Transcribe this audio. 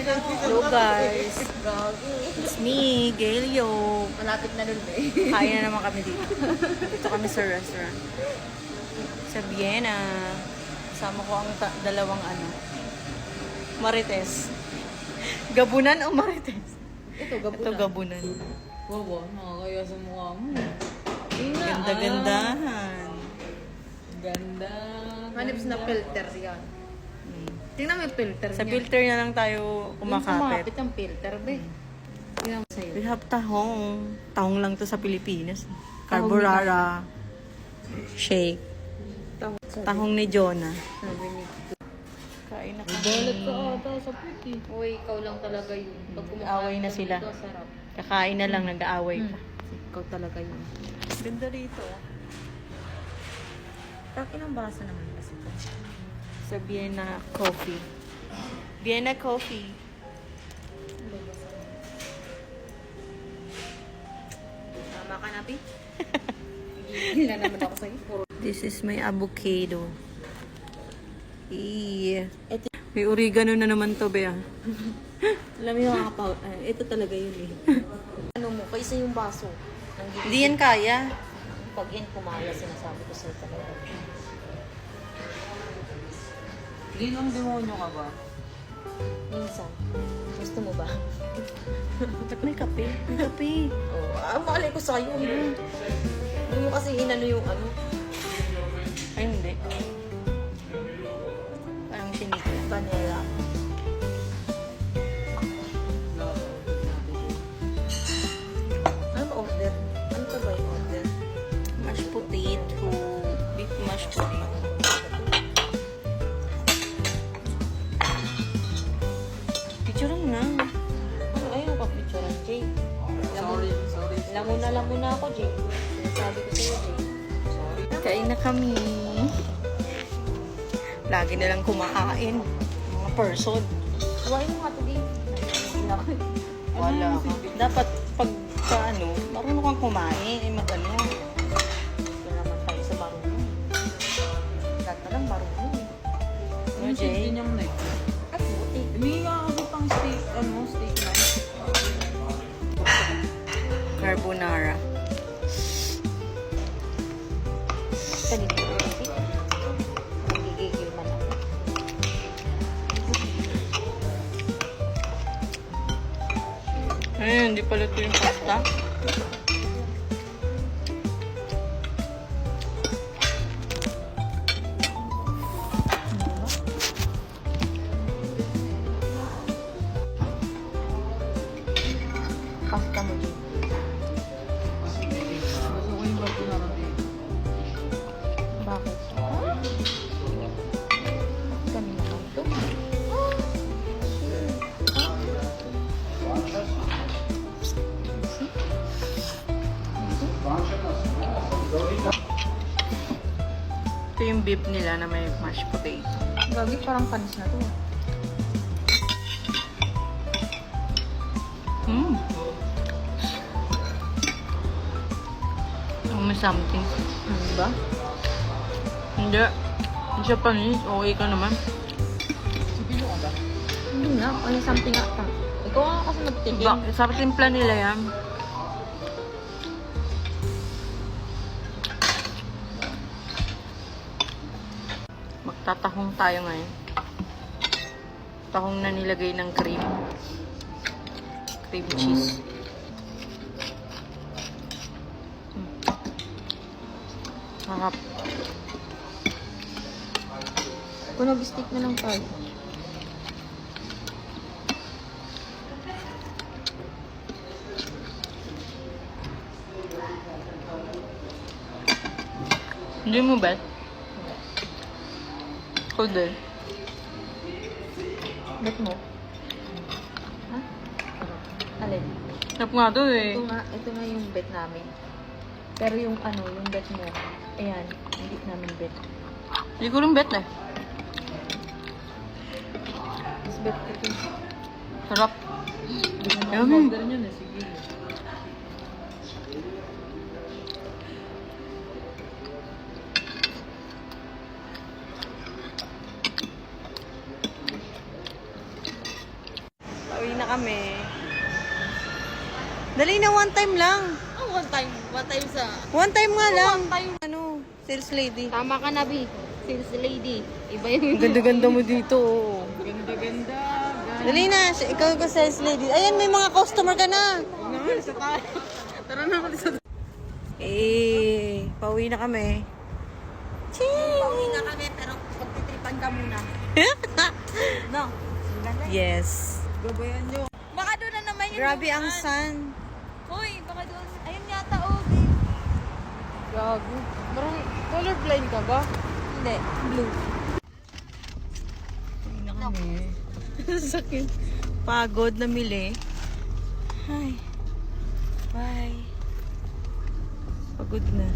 Hello guys. It's me, Gailio. Malapit na nun eh. Kain na naman kami dito. Dito kami sa restaurant. Sa Vienna. Kasama ko ang dalawang Marites. Gabunan o Marites? Ito, gabunan. Ito gabunan. Wow, nakakaya sa mukha mo. Ganda-gandahan. Ganda. Hanips na filter yan. Tingnan mo yung filter Sa niya. filter na lang tayo kumakapit. Kumapit ang filter, be. Tingnan mo sa'yo. We have tahong. Tahong lang to sa Pilipinas. Carbonara. Shake. Tahong ni Jonah. Sabi ni Kain na Balat ka ata sa puti. Uy, ikaw lang talaga yun. Pag Away na sila. Ito, sarap. Kakain na lang, nag-aaway pa. Ikaw talaga yun. Ganda rito. Taki ng baso naman kasi ito. Sa Vienna Coffee. Vienna Coffee. Tama ka na, Pi? Hindi na naman ako sa'yo. Puro. This is my avocado. May oregano na naman to, Bea. Alam mo yung ito talaga yun eh. Ano mo, kaysa yung baso. Hindi yan kaya. Pag yan kumaya, sinasabi ko sa'yo talaga. Linong demonyo ka ba? Minsan. Gusto mo ba? Ba't may kape? May kape. Malay ko sa'yo. Hindi mo kasi inano yung ano. Ay, hindi. Parang sinika. Vanilla. Ano ba order? Ano ka ba yung order? Mashed potato. Beef mashed potato. Picturean na. Ano ayaw ka picturean, Jay? Sorry. Lamuna ako, Jay. Sinasabi ko sa'yo, Jay. Kain na kami. Lagi na lang kumakain. Mga person. Huwain mo nga ito, Jay. Wala ka. Dapat pag marunong kang kumain, mag-ano. Ito naman tayo sa marunong. Lahat na lang marunong eh. Ano, Jay? Din yung neck. At buti. Humingi ka kasi pang steak, steak knife. Carbonara. Ganito. Nagigigil man ako. Hindi pala ito yung pasta. Pasta mo, Jay. Gusto ko yung bago natin. Bakit? Kami naman ito. Ito yung beef nila na may mashed potato. Gagi, parang panis na to. May something. Ano ba? Hindi. Hindi siya panis. Okay ka naman. Sipilo ka ba? Hindi nga. Ano something nga pa. Ikaw nga kasi nagtikim. Sa timpla nila yan. Magtatahong tayo ngayon. Tahong na nilagay ng cream. Cream cheese. Sarap. Kung nag-stick na lang tayo. Hindi mo bet? Ako din. Bet mo? Ha? Alin? Sarap nga to eh. Ito nga yung bet namin. Pero yung yung bet mo, ayan, hindi namin bet. Hindi ko rin bet eh. Mas bet ko ito. Sarap. Hindi mo Yummy. order yun eh. Sige. Pauwi na kami. Dali na, one time lang. Oh, one time sa... One time nga lang. One time. Ano, sales lady. Tama ka na, Bi. Sales lady. Iba yung... Ang ganda-ganda mo dito. Oh. Ganda-ganda. Dali na, ikaw ko sales lady. Ayan, may mga customer ka na. Huwag naman, isa tayo. Tara na, isa tayo. Eh, pauwi na kami. Pauwi na kami, pero pagtitripan ka muna. No? Yes. Gabayan nyo. Baka doon na naman yung... Grabe ang sun. Hoy, baka doon. Ayun yata, oh, Bi. Gago. Colorblind ka ba? Hindi, blue. Pauwi na kami. Sakit. Pagod na mili. Ay. Bye. Pagod na.